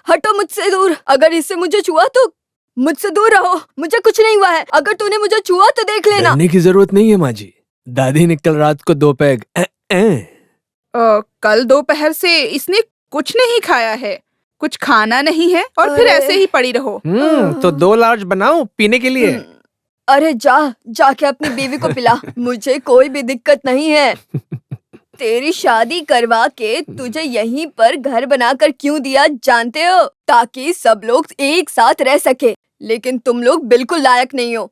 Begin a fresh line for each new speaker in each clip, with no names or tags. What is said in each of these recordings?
हटो मुझसे दूर। अगर इससे मुझे छुआ तो मुझसे दूर रहो। मुझे कुछ नहीं हुआ है। अगर तूने मुझे छुआ तो देख लेना।
डरने की जरूरत नहीं है माँ जी। दादी ने कल रात को 2 पैग
कल दोपहर से इसने कुछ नहीं खाया है, कुछ खाना नहीं है और फिर
अरे।
ऐसे ही पड़ी रहो।
तो 2 लार्ज बनाओ पीने के लिए।
अरे जाके अपनी बीवी को पिला। मुझे कोई भी दिक्कत नहीं है। तेरी शादी करवा के तुझे यहीं पर घर बनाकर क्यों दिया जानते हो? ताकि सब लोग एक साथ रह सके। लेकिन तुम लोग बिल्कुल लायक नहीं हो।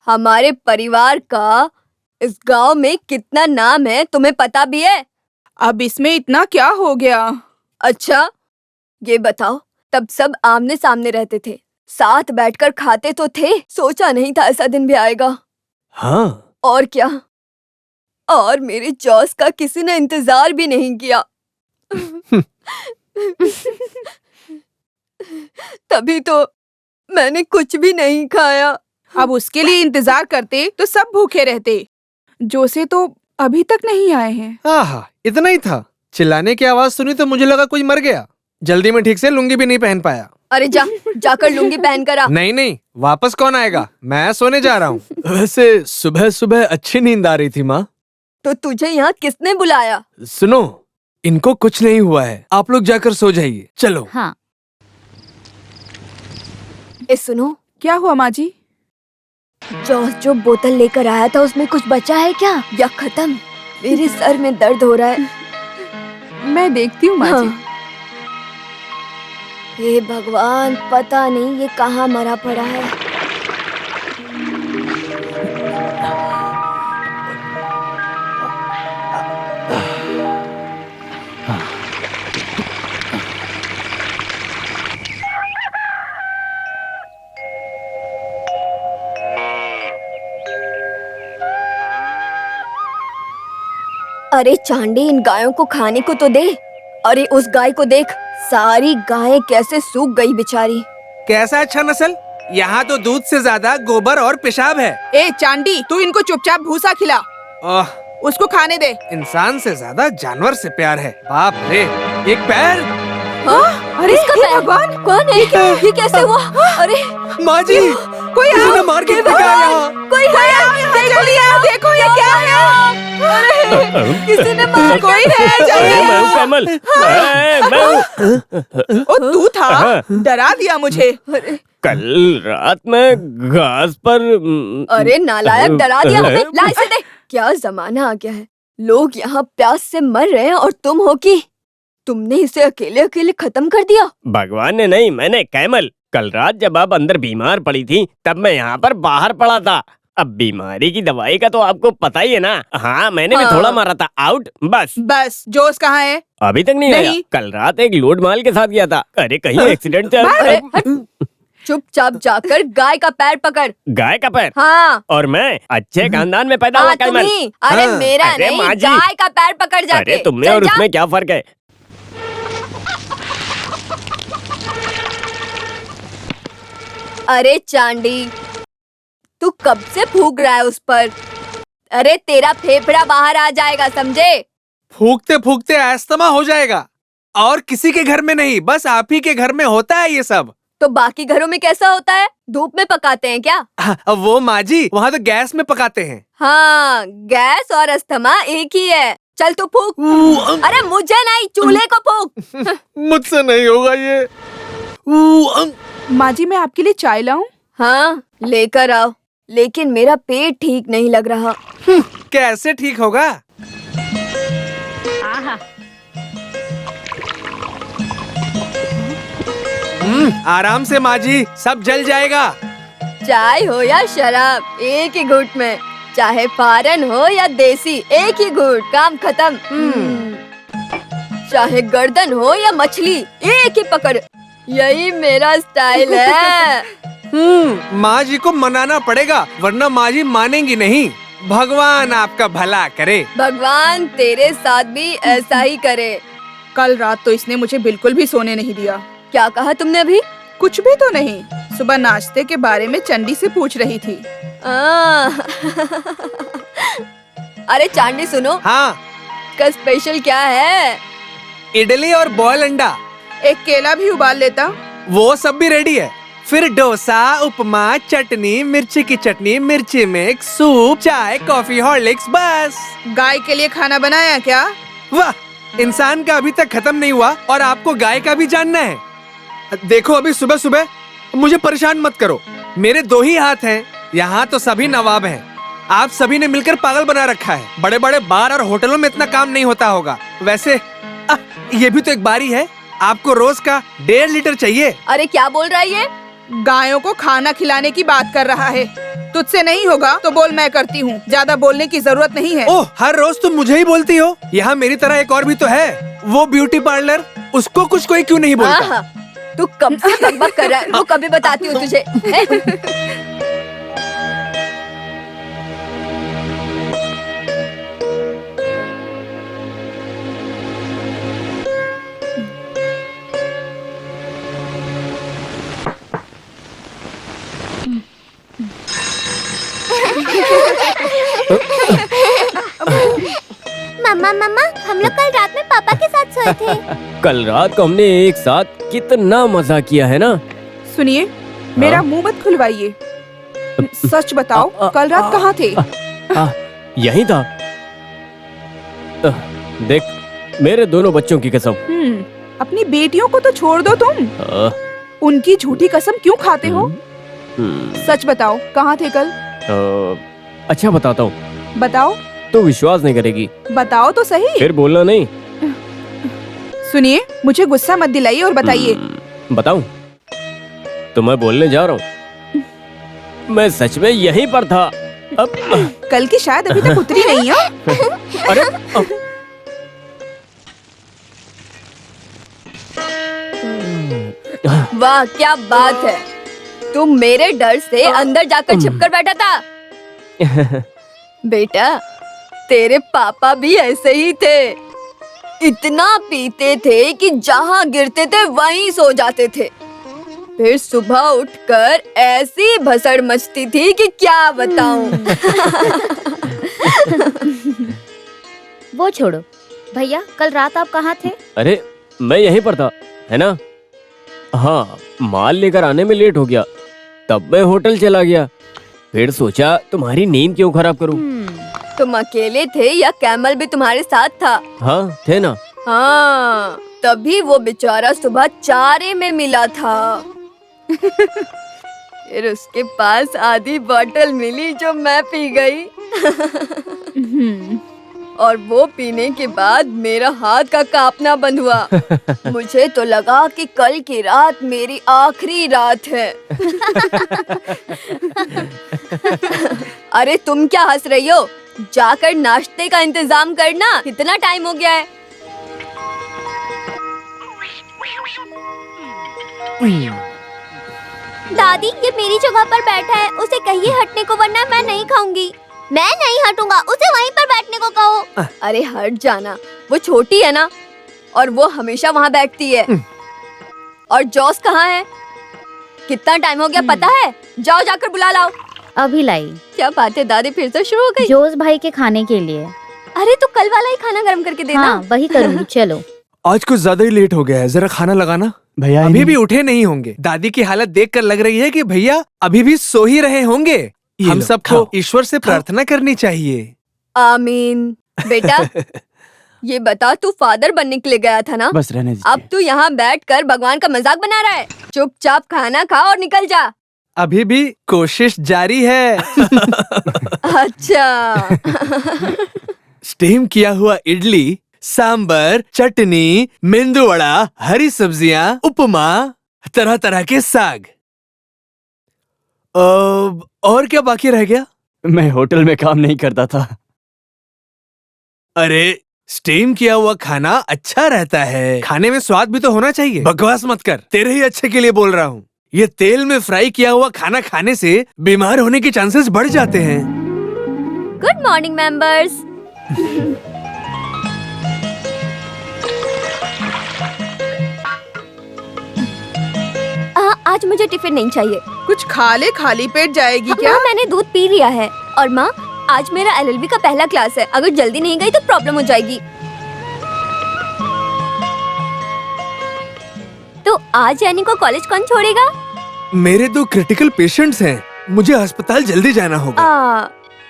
हमारे परिवार का इस गांव में कितना नाम है तुम्हें पता भी है?
अब इसमें इतना क्या हो गया?
अच्छा ये बताओ, तब सब आमने सामने रहते थे, साथ बैठकर खाते तो थे। सोचा नहीं था ऐसा दिन भी आएगा।
हाँ
और क्या, और मेरे जॉस का किसी ने इंतजार भी नहीं किया। तभी तो मैंने कुछ भी नहीं खाया।
अब उसके लिए इंतजार करते तो सब भूखे रहते। जोसे तो अभी तक नहीं आए हैं।
आहा, इतना ही था। चिल्लाने की आवाज सुनी तो मुझे लगा कोई मर गया। जल्दी में ठीक से लुंगी भी नहीं पहन पाया।
अरे जाकर लुंगी पहन कर आ।
नहीं, वापस कौन आएगा? मैं सोने जा रहा हूँ। वैसे सुबह सुबह अच्छी नींद आ रही थी माँ।
तो तुझे यहाँ किसने बुलाया?
सुनो, इनको कुछ नहीं हुआ है, आप लोग जाकर सो जाइए। चलो।
हाँ।
सुनो,
क्या हुआ माँ जी?
जॉस जो बोतल लेकर आया था उसमें कुछ बचा है क्या या खत्म? मेरे सर में दर्द हो रहा है।
मैं देखती हूँ माँ जी।
हे भगवान, पता नहीं ये कहाँ मरा पड़ा है। अरे चांडी, इन गायों को खाने को तो दे। अरे उस गाय को देख, सारी गायें कैसे सूख गई बेचारी।
कैसा अच्छा नस्ल? यहाँ तो दूध से ज्यादा गोबर और पेशाब है।
ए चांडी, तू इनको चुपचाप भूसा खिला। उसको खाने दे।
इंसान से ज्यादा जानवर से प्यार है। बाप रे, एक पैर।
अरे
इसका पैर?
भगवान,
कौन है? ये कैसे हुआ? अरे
माँ जी,
कोई
किसी ने
आओ,
मार के
हे
फेंका
भगवान,
यहाँ।
कोई है?
जल्दी आओ, देखो ये क्या है।
अरे किसी ने मार
कोई है, जल्दी
मैं हूँ
आओ।
कमल। मैं हूँ।
ओ तू था? डरा दिया मुझे।
कल रात में घास पर
अरे नालायक, डरा दिया हमें। ला इसे दे। क्या जमाना आ गया है, लोग यहाँ प्यास से मर रहे हैं और तुम हो कि तुमने इसे अकेले अकेले खत्म कर दिया।
भगवान ने नहीं, मैंने। कैमल, कल रात जब आप अंदर बीमार पड़ी थी तब मैं यहाँ पर बाहर पड़ा था। अब बीमारी की दवाई का तो आपको पता ही है ना। हाँ, मैंने भी थोड़ा मारा था। आउट, बस।
जोश कहाँ है?
अभी तक नहीं आया।
नहीं।
कल रात एक लोड माल के साथ गया था। अरे कहीं एक्सीडेंट
अरे चुपचाप जाकर गाय का पैर पकड़।
गाय का पैर?
हाँ
और मैं अच्छे खानदान में पैदा हुआ
हाँ
कैमल।
तुम्ही। अरे
हाँ।
मेरा
अरे
नहीं,
माँ जी।
गाय का पैर पकड़ जाके।
अरे तुमने
चल
और
जा।
उसमें क्या फर्क है?
अरे चांडी, तू कब से फूक रहा है उस पर? अरे तेरा फेफड़ा बाहर आ जाएगा, समझे?
फूकते फूकते अस्थमा हो जाएगा। और किसी के घर में नहीं, बस आप ही के घर में होता है ये सब।
तो बाकी घरों में कैसा होता है? धूप में पकाते हैं क्या?
वो माँ जी, वहाँ तो गैस में पकाते हैं।
हाँ, गैस और अस्थमा एक ही है। चल तू फूक। अरे मुझे नहीं, चूल्हे को फूक।
मुझसे नहीं होगा ये।
माँ जी, मैं आपके लिए चाय लाऊं?
हाँ लेकर आओ, लेकिन मेरा पेट ठीक नहीं लग रहा।
कैसे ठीक होगा? आराम से माँ जी, सब जल जाएगा।
चाय हो या शराब, एक ही घूंट में। चाहे फारन हो या देसी, एक ही घूंट, काम खत्म। चाहे गर्दन हो या मछली, एक ही पकड़। यही मेरा स्टाइल है।
माँ जी को मनाना पड़ेगा, वरना माँ जी मानेंगी नहीं। भगवान आपका भला करे।
भगवान तेरे साथ भी ऐसा ही करे।
कल रात तो इसने मुझे बिल्कुल भी सोने नहीं दिया।
क्या कहा तुमने अभी?
कुछ भी तो नहीं। सुबह नाश्ते के बारे में चंडी से पूछ रही थी।
अरे चांडी सुनो।
हाँ,
का स्पेशल क्या है?
इडली और बॉयल अंडा।
एक केला भी उबाल लेता।
वो सब भी रेडी है। फिर डोसा, उपमा, चटनी, मिर्ची की चटनी, मिर्ची मिक्स, सूप, चाय, कॉफी, हॉर्लिक्स, बस।
गाय के लिए खाना बनाया क्या?
वाह, इंसान का अभी तक खत्म नहीं हुआ और आपको गाय का भी जानना है। देखो अभी सुबह सुबह मुझे परेशान मत करो। मेरे 2 ही हाथ हैं। यहाँ तो सभी नवाब हैं। आप सभी ने मिलकर पागल बना रखा है। बड़े बड़े बार और होटलों में इतना काम नहीं होता होगा। वैसे ये भी तो एक बारी है। आपको रोज का 1.5 लीटर चाहिए।
अरे क्या बोल रहा है ये?
गायों को खाना खिलाने की बात कर रहा है। तुझसे नहीं होगा तो बोल, मैं करती हूँ। ज्यादा बोलने की जरूरत नहीं है।
ओह, हर रोज तुम मुझे ही बोलती हो। यहाँ मेरी तरह एक और भी तो है, वो ब्यूटी पार्लर। उसको कुछ कोई क्यों नहीं बोलता?
हाँ, तू कब से बकबक कर रहा है? वो कभी बताती हूँ तुझे।
मम्मा मम्मा, हम लोग कल रात में पापा के साथ सोए थे।
कल रात को हमने एक साथ कितना मजा किया है ना।
सुनिए, मेरा मुंह मत खुलवाइए। सच बताओ, कल रात कहाँ थे?
यही था। देख, मेरे दोनों बच्चों की कसम।
अपनी बेटियों को तो छोड़ दो तुम। उनकी झूठी कसम क्यों खाते हो? सच बताओ, कहाँ थे कल?
अच्छा बताता हूँ।
बताओ।
तो विश्वास नहीं करेगी।
बताओ तो सही।
फिर बोलना नहीं।
सुनिए, मुझे गुस्सा मत दिलाइए और बताइए।
बताऊं? तो मैं बोलने जा रहा हूँ, मैं सच में यहीं पर था। अब
कल की शायद अभी तक उतरी नहीं है।
अरे
वाह, क्या बात है। तुम मेरे डर से अंदर जाकर छिपकर बैठा था। बेटा, तेरे पापा भी ऐसे ही थे। इतना पीते थे कि जहाँ गिरते थे वहीं सो जाते थे। फिर सुबह उठकर ऐसी भसड़ मचती थी कि क्या बताऊं।
वो छोड़ो भैया, कल रात आप कहाँ थे?
अरे मैं यहीं पर था, है ना। हाँ, माल लेकर आने में लेट हो गया, तब मैं होटल चला गया। फिर सोचा तुम्हारी नींद क्यों खराब करूं।
तुम अकेले थे या कैमल भी तुम्हारे साथ था?
हाँ, थे ना।
हाँ, तभी वो बेचारा सुबह चारे में मिला था। फिर उसके पास आधी बोतल मिली जो मैं पी गई। और वो पीने के बाद मेरा हाथ का कांपना बंद हुआ। मुझे तो लगा कि कल की रात मेरी आखिरी रात है। अरे तुम क्या हंस रही हो? जाकर नाश्ते का इंतजाम करना, कितना टाइम हो गया है।
दादी, ये मेरी जगह पर बैठा है, उसे कहिए हटने को, वरना मैं नहीं खाऊंगी। मैं नहीं हटूंगा, उसे वहीं पर बैठने को कहो।
अरे हट जाना, वो छोटी है ना, और वो हमेशा वहाँ बैठती है। और जॉस कहाँ है? कितना टाइम हो गया पता है? जाओ जाकर बुला लाओ।
अभी लाई।
क्या बात है दादी, फिर से शुरू हो गई?
जोस भाई के खाने के लिए।
अरे तो कल वाला ही खाना गर्म करके देना।
हाँ, वही करूंगी। चलो।
आज कुछ ज्यादा ही लेट हो गया है, जरा खाना लगाना। भैया अभी भी उठे नहीं होंगे। दादी की हालत देखकर लग रही है कि भैया अभी भी सो ही रहे होंगे। हम सबको ईश्वर से प्रार्थना करनी चाहिए।
आमीन। बेटा, ये बता, तू फादर बनने के लिए गया था ना?
बस रहने दीजिए।
अब तू यहाँ बैठकर भगवान का मजाक बना रहा है। चुपचाप खाना खा और निकल जा।
अभी भी कोशिश जारी है।
अच्छा।
स्टीम किया हुआ इडली, सांबर, चटनी, मेंदू वड़ा, हरी सब्जियां, उपमा, तरह तरह के साग। और क्या बाकी रह गया?
मैं होटल में काम नहीं करता था।
अरे स्टीम किया हुआ खाना अच्छा रहता है, खाने में स्वाद भी तो होना चाहिए। बकवास मत कर, तेरे ही अच्छे के लिए बोल रहा हूँ। ये तेल में फ्राई किया हुआ खाना खाने से बीमार होने के चांसेस बढ़ जाते हैं।
Good morning members. आज मुझे टिफिन नहीं चाहिए।
कुछ खा ले, खाली पेट जाएगी क्या?
माँ, मैंने दूध पी लिया है। और माँ, आज मेरा एलएलबी का पहला क्लास है, अगर जल्दी नहीं गई तो प्रॉब्लम हो जाएगी।
आज यानी को कॉलेज कौन छोड़ेगा?
मेरे 2 क्रिटिकल पेशेंट्स हैं, मुझे अस्पताल जल्दी जाना होगा।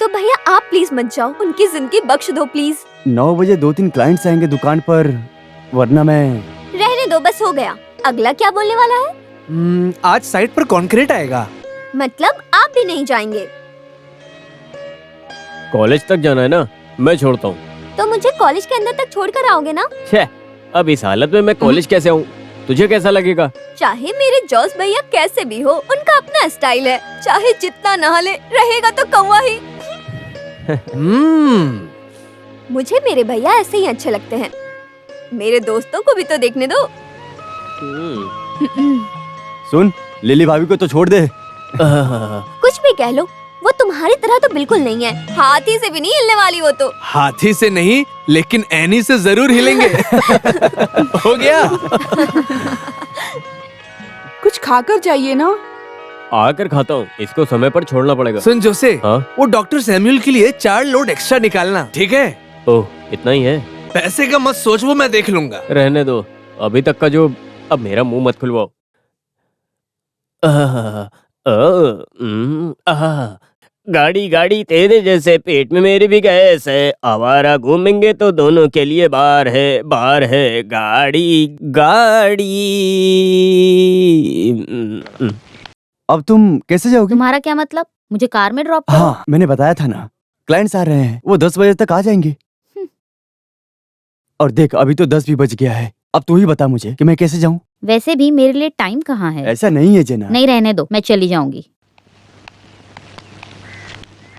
तो भैया आप प्लीज मत जाओ, उनकी जिंदगी बख्श दो प्लीज।
9 बजे 2-3 क्लाइंट्स आएंगे दुकान पर, वरना मैं।
रहने दो, बस हो गया। अगला क्या बोलने वाला है?
आज साइट पर कॉन्क्रीट आएगा।
मतलब आप भी नहीं जाएंगे?
कॉलेज तक जाना है ना, मैं छोड़ता हूँ।
तो मुझे कॉलेज के अंदर तक छोड़ कर आओगे ना?
छे, अब इस हालत में मैं कॉलेज कैसे आऊँ? तुझे कैसा लगेगा?
चाहे मेरे जॉस भैया कैसे भी हो, उनका अपना स्टाइल है। चाहे जितना नहा ले, रहेगा तो कौवा ही। मुझे मेरे भैया ऐसे ही अच्छे लगते हैं। मेरे दोस्तों को भी तो देखने दो।
सुन, लिली भाभी को तो छोड़ दे।
कुछ भी कह लो, वो तुम्हारी तरह तो बिल्कुल नहीं है।
हाथी से भी नहीं हिलने वाली वो तो।
हाथी से नहीं, लेकिन एनी से जरूर हिलेंगे। हो गया।
कुछ खाकर जाइए ना।
आकर खाता हूँ, इसको समय पर छोड़ना पड़ेगा।
सुन जोसे,
हाँ?
वो डॉक्टर सैमुअल के लिए 4 लोड एक्स्ट्रा निकालना, ठीक है?
ओह, इतना ही है?
पैसे का मत सोच, वो मैं देख लूंगा।
रहने दो, अभी तक का जो। अब मेरा मुंह मत खुलवाओ। गाड़ी गाड़ी तेरे जैसे पेट में मेरी भी गैस है। आवारा घूमेंगे तो दोनों के लिए बार है गाड़ी गाड़ी।
अब तुम कैसे जाओगे?
तुम्हारा क्या मतलब? मुझे कार में ड्रॉप करो।
हाँ, मैंने बताया था ना, क्लाइंट्स आ रहे हैं, वो 10 बजे तक आ जाएंगे। और देख, अभी तो 10 भी बज गया है। अब तू ही बता मुझे कि मैं कैसे जाऊँ?
वैसे भी मेरे लिए टाइम कहाँ है?
ऐसा नहीं है जेना।
नहीं, रहने दो, मैं चली जाऊंगी।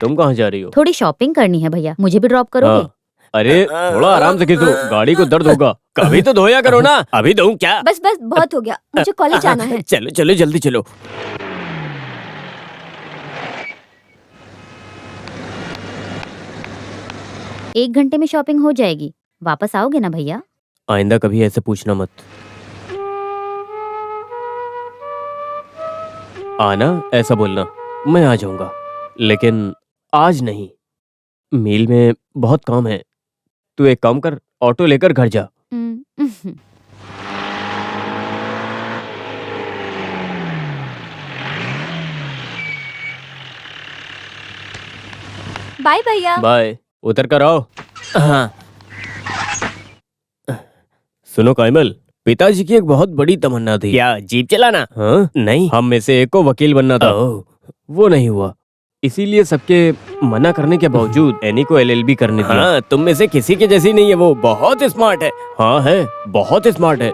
तुम कहाँ जा रही हो?
थोड़ी शॉपिंग करनी है भैया, मुझे भी ड्रॉप करोगे?
हाँ। अरे थोड़ा आराम से खींचो, गाड़ी को दर्द होगा। कभी तो धोया करो ना। अभी धोऊं क्या?
बस बस बहुत हो गया, मुझे कॉलेज जाना है।
चलो चलो जल्दी चलो।
एक घंटे में शॉपिंग हो जाएगी, वापस आओगे ना भैया?
आइंदा कभी ऐसे पूछना मत। आना ऐसा बोलना, मैं आ जाऊंगा, लेकिन आज नहीं। मील में बहुत काम है। तू एक काम कर, ऑटो लेकर घर जा।
बाय भैया।
बाय, उतर कर आओ। हाँ। सुनो कायमल, पिताजी की एक बहुत बड़ी तमन्ना थी। क्या, जीप चलाना? हाँ? नहीं, हम में से एक को वकील बनना था। वो नहीं हुआ, इसीलिए सबके मना करने के बावजूद एनी को एलएलबी करने दिया। हाँ, तुम में से किसी के जैसी नहीं है, वो बहुत स्मार्ट है। हाँ है, बहुत स्मार्ट है।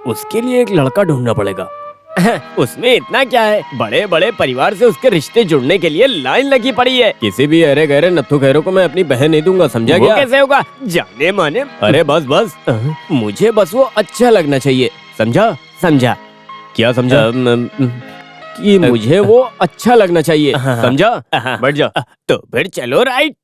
उसके लिए एक लड़का ढूंढना पड़ेगा। उसमें इतना क्या है, बड़े बड़े परिवार से उसके रिश्ते जुड़ने के लिए लाइन लगी पड़ी है। किसी भी अरे गहरे नत्थु खैरों को मैं अपनी बहन नहीं दूंगा, समझा गया? कैसे होगा, जाने माने। अरे बस बस, मुझे बस वो अच्छा लगना चाहिए, समझा? समझा? क्या समझा? कि मुझे वो अच्छा लगना चाहिए, समझा? बैठ जा। तो फिर चलो राइट।